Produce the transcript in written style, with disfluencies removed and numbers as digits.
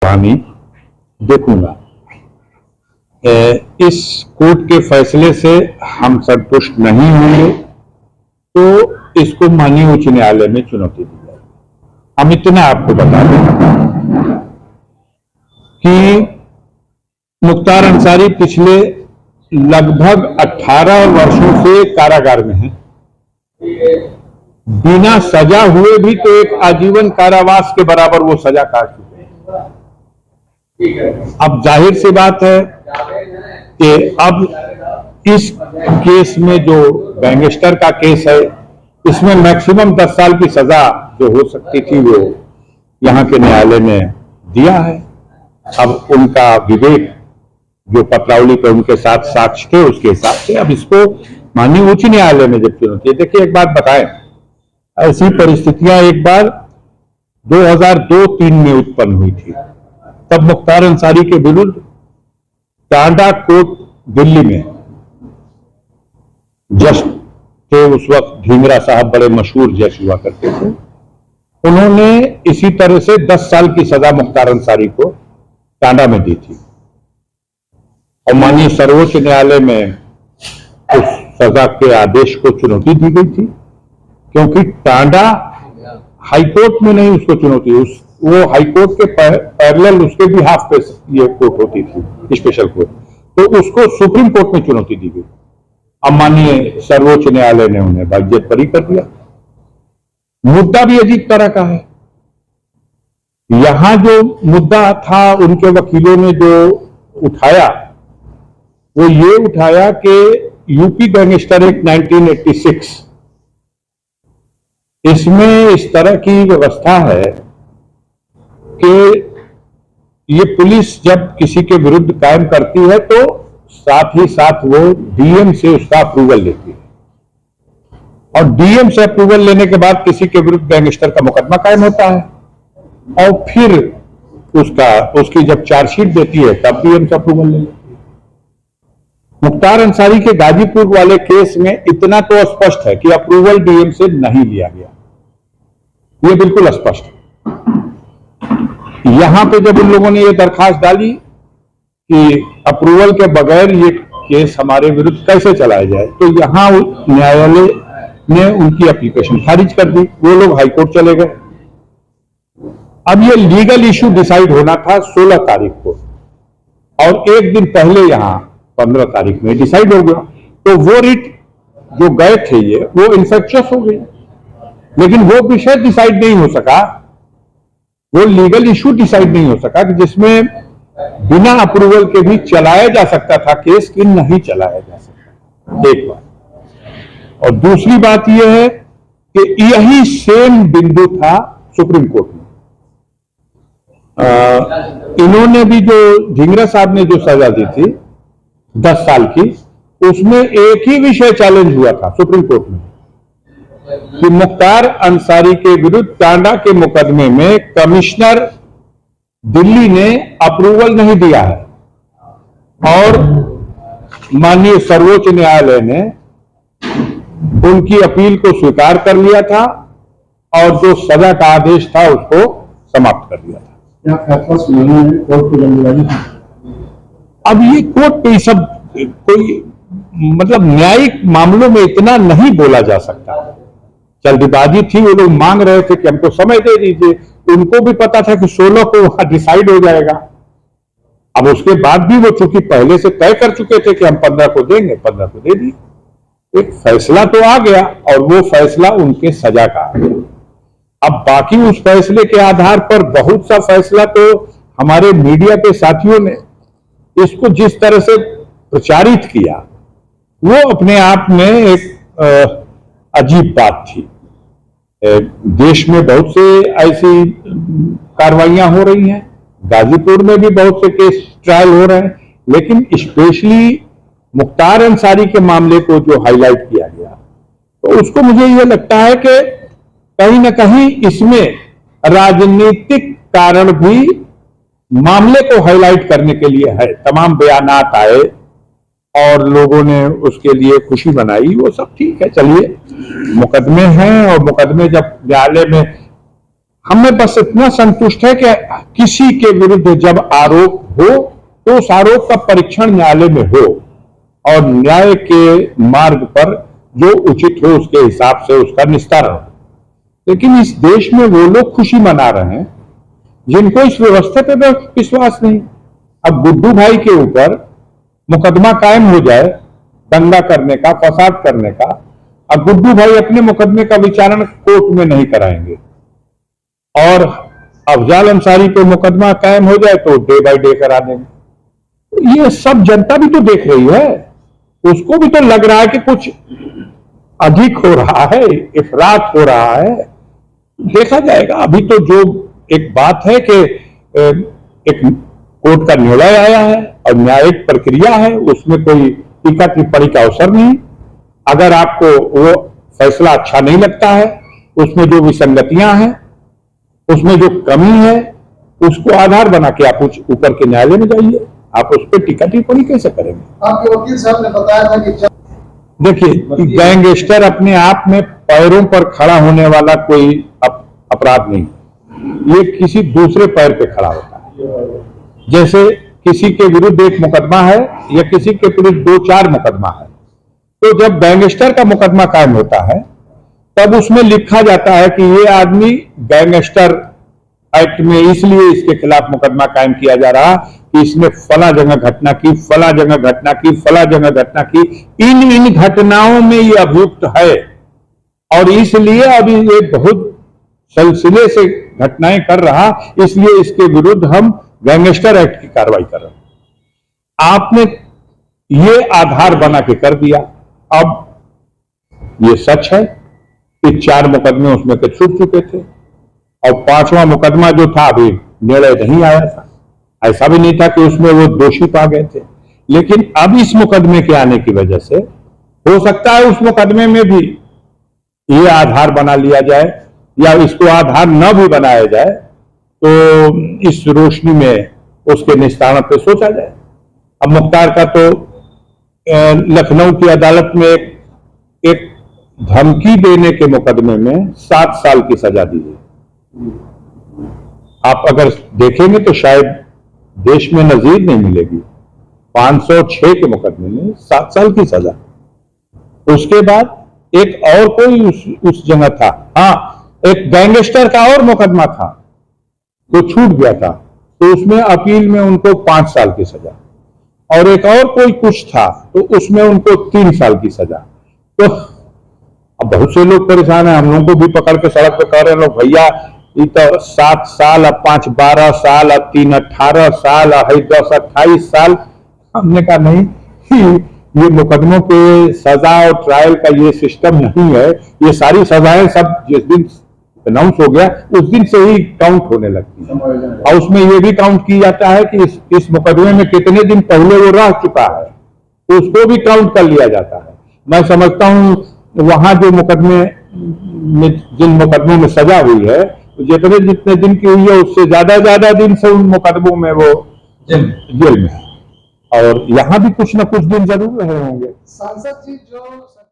कहानी देखूंगा। इस कोर्ट के फैसले से हम संतुष्ट नहीं होंगे तो इसको माननीय उच्च न्यायालय में चुनौती दी जाएगी। हम इतना आपको बता दें कि मुख्तार अंसारी पिछले लगभग 18 वर्षों से कारागार में हैं। बिना सजा हुए भी तो एक आजीवन कारावास के बराबर वो सजा काट चुके हैं। अब जाहिर सी बात है कि अब इस केस में जो गैंगस्टर का केस है, इसमें मैक्सिमम 10 साल की सजा जो हो सकती थी वो यहां के न्यायालय ने दिया है। अब उनका विवेक जो पतरावली पे उनके साथ साक्ष्य थे उसके हिसाब से अब इसको माननीय उच्च न्यायालय में जब चुनौती। देखिए एक बात बताएं, ऐसी परिस्थितियां एक बार 2002-03 में उत्पन्न हुई थी। तब मुख्तार अंसारी के विरुद्ध टांडा कोर्ट दिल्ली में जज थे उस वक्त, ढींगरा साहब बड़े मशहूर जज हुआ करते थे। उन्होंने इसी तरह से 10 साल की सजा मुख्तार अंसारी को टांडा में दी थी और माननीय सर्वोच्च न्यायालय में उस सजा के आदेश को चुनौती दी गई थी, क्योंकि टांडा हाईकोर्ट में नहीं उसको चुनौती, वो हाईकोर्ट के पैरेलल उसके भी हाफ पे ये कोर्ट होती थी, स्पेशल कोर्ट, तो उसको सुप्रीम कोर्ट में चुनौती दी गई। अब माननीय सर्वोच्च न्यायालय ने उन्हें बाइज्जत बरी कर दिया। मुद्दा भी अजीब तरह का है। यहां जो मुद्दा था उनके वकीलों ने जो उठाया वो ये उठाया कि यूपी गैंगस्टर एक्ट 1986, इसमें इस तरह की व्यवस्था है कि ये पुलिस जब किसी के विरुद्ध कायम करती है तो साथ ही साथ वो डीएम से उसका अप्रूवल लेती है और डीएम से अप्रूवल लेने के बाद किसी के विरुद्ध गैंगस्टर का मुकदमा कायम होता है और फिर उसकी जब चार्जशीट देती है तब डीएम से अप्रूवल ले लेती है। मुख्तार अंसारी के गाजीपुर वाले केस में इतना तो स्पष्ट है कि अप्रूवल डीएम से नहीं लिया गया, ये बिल्कुल स्पष्ट है। यहां पे जब उन लोगों ने ये दरखास्त डाली कि अप्रूवल के बगैर ये केस हमारे विरुद्ध कैसे चलाया जाए, तो यहां न्यायालय ने उनकी एप्लीकेशन खारिज कर दी। वो लोग हाईकोर्ट चले गए। अब ये लीगल इश्यू डिसाइड होना था 16 तारीख को और एक दिन पहले यहां 15 तारीख में डिसाइड हो गया, तो वो रिट जो गए थे ये वो इन्फेक्शियस हो गई, लेकिन वो विषय डिसाइड नहीं हो सका, वो लीगल इश्यू डिसाइड नहीं हो सका कि जिसमें बिना अप्रूवल के भी चलाया जा सकता था केस कि नहीं चलाया जा सकता। एक बात, और दूसरी बात यह है कि यही सेम बिंदु था सुप्रीम कोर्ट में। इन्होंने भी जो ढींगरा साहब ने जो सजा दी थी 10 साल की, उसमें एक ही विषय चैलेंज हुआ था सुप्रीम कोर्ट में कि मुख्तार अंसारी के विरुद्ध टांडा के मुकदमे में कमिश्नर दिल्ली ने अप्रूवल नहीं दिया है और माननीय सर्वोच्च न्यायालय ने उनकी अपील को स्वीकार कर लिया था और जो सजा का आदेश था उसको समाप्त कर दिया था। क्या फैसला सुनाना है कोर्ट को जल्दबाजी? अब ये कोर्ट पे सब कोई मतलब न्यायिक मामलों में इतना नहीं बोला जा सकता। जल्दबाजी थी, वो लोग मांग रहे थे कि हमको समय दे दीजिए, उनको भी पता था कि 16 को वहां डिसाइड हो जाएगा। अब उसके बाद भी वो चूंकि पहले से तय कर चुके थे कि हम 15 को देंगे, 15 को दे दिए। एक फैसला तो आ गया और वो फैसला उनके सजा का आ गया। अब बाकी उस फैसले के आधार पर बहुत सा फैसला तो हमारे मीडिया के साथियों ने इसको जिस तरह से प्रचारित किया वो अपने आप में एक अजीब बात थी। देश में बहुत से ऐसी कार्रवाइयां हो रही हैं, गाजीपुर में भी बहुत से केस ट्रायल हो रहे हैं, लेकिन स्पेशली मुख्तार अंसारी के मामले को जो हाईलाइट किया गया तो उसको मुझे यह लगता है कि कहीं ना कहीं इसमें राजनीतिक कारण भी मामले को हाईलाइट करने के लिए है। तमाम बयानात आए और लोगों ने उसके लिए खुशी मनाई, वो सब ठीक है, चलिए मुकदमे हैं और मुकदमे जब न्यायालय में हमें बस इतना संतुष्ट है कि किसी के विरुद्ध जब आरोप हो तो उस आरोप का परीक्षण न्यायालय में हो और न्याय के मार्ग पर जो उचित हो उसके हिसाब से उसका निस्तारण हो। लेकिन इस देश में वो लोग खुशी मना रहे हैं जिनको इस व्यवस्था पे विश्वास नहीं। अब गुड्डू भाई के ऊपर मुकदमा कायम हो जाए दंगा करने का, फसाद करने का, अब गुड्डू भाई अपने मुकदमे का विचारण कोर्ट में नहीं कराएंगे और अफजाल अंसारी पे मुकदमा कायम हो जाए तो डे बाय डे करा देंगे। ये सब जनता भी तो देख रही है, उसको भी तो लग रहा है कि कुछ अधिक हो रहा है, इफरात हो रहा है। देखा जाएगा। अभी तो जो एक बात है कि एक कोर्ट का निर्णय आया है और न्यायिक प्रक्रिया है, उसमें कोई टीका टिप्पणी का अवसर नहीं। अगर आपको वो फैसला अच्छा नहीं लगता है, उसमें जो विसंगतियां हैं, उसमें जो कमी है, उसको आधार बना के आप ऊपर के न्यायालय में जाइए। आप उस पर टीका टिप्पणी कैसे करेंगे? आपके वकील साहब ने बताया था कि देखिए, गैंगस्टर अपने आप में पैरों पर खड़ा होने वाला कोई अपराध नहीं, ये किसी दूसरे पैर पे खड़ा होता है। जैसे किसी के विरुद्ध एक मुकदमा है या किसी के विरुद्ध 2-4 मुकदमा है, तो जब गैंगस्टर का मुकदमा कायम होता है तब उसमें लिखा जाता है कि ये आदमी गैंगस्टर एक्ट में इसलिए इसके खिलाफ मुकदमा कायम किया जा रहा कि इसने फला जगह घटना की, फला जगह घटना की, फला जगह घटना की, इन घटनाओं में ये अभियुक्त है और इसलिए अभी ये बहुत सिलसिले से घटनाएं कर रहा, इसलिए इसके विरुद्ध हम गैंगस्टर एक्ट की कार्रवाई कर रहे हैं। आपने ये आधार बना के कर दिया। अब ये सच है कि 4 मुकदमे उसमें के छूट चुके थे और 5वां मुकदमा जो था अभी निर्णय नहीं आया था। ऐसा भी नहीं था कि उसमें वो दोषी पा गए थे, लेकिन अब इस मुकदमे के आने की वजह से हो सकता है उस मुकदमे में भी ये आधार बना लिया जाए या इसको आधार न भी बनाया जाए तो इस रोशनी में उसके निस्तारण पे सोचा जाए। अब मुख्तार का तो लखनऊ की अदालत में एक धमकी देने के मुकदमे में 7 साल की सजा दी है। आप अगर देखेंगे तो शायद देश में नजीर नहीं मिलेगी। 506 के मुकदमे में 7 साल की सजा। उसके बाद एक और कोई उस जगह था, हाँ, एक गैंगस्टर का और मुकदमा था तो छूट गया था, तो उसमें अपील में उनको 5 साल की सजा, और एक और कोई कुछ था तो उसमें उनको 3 साल की सजा। तो अब बहुत से लोग परेशान हैं, हम लोगों को भी पकड़ के सड़क पे कह रहे हैं लोग, भैया ये तो 7 साल, अब 5 12 साल, अब 3 18 साल, 10 28 साल। हमने कहा नहीं, ये मुकदमों के सजा और ट्रायल का ये सिस्टम नहीं है। ये सारी सजाएं सब जिस दिन अनाउंस हो गया उस दिन से ही काउंट होने लगती है, और उसमें ये भी काउंट किया जाता है कि इस मुकदमे में कितने दिन पहले वो रह चुका है, तो उसको भी काउंट कर लिया जाता है। मैं समझता हूं वहां जो मुकदमे में, जिन मुकदमों में सजा हुई है, जितने दिन की हुई है उससे ज्यादा दिन से उन मुकदमों में वो जेल में है, और यहाँ भी कुछ न कुछ दिन जरूर रहे होंगे। सांसद जी जो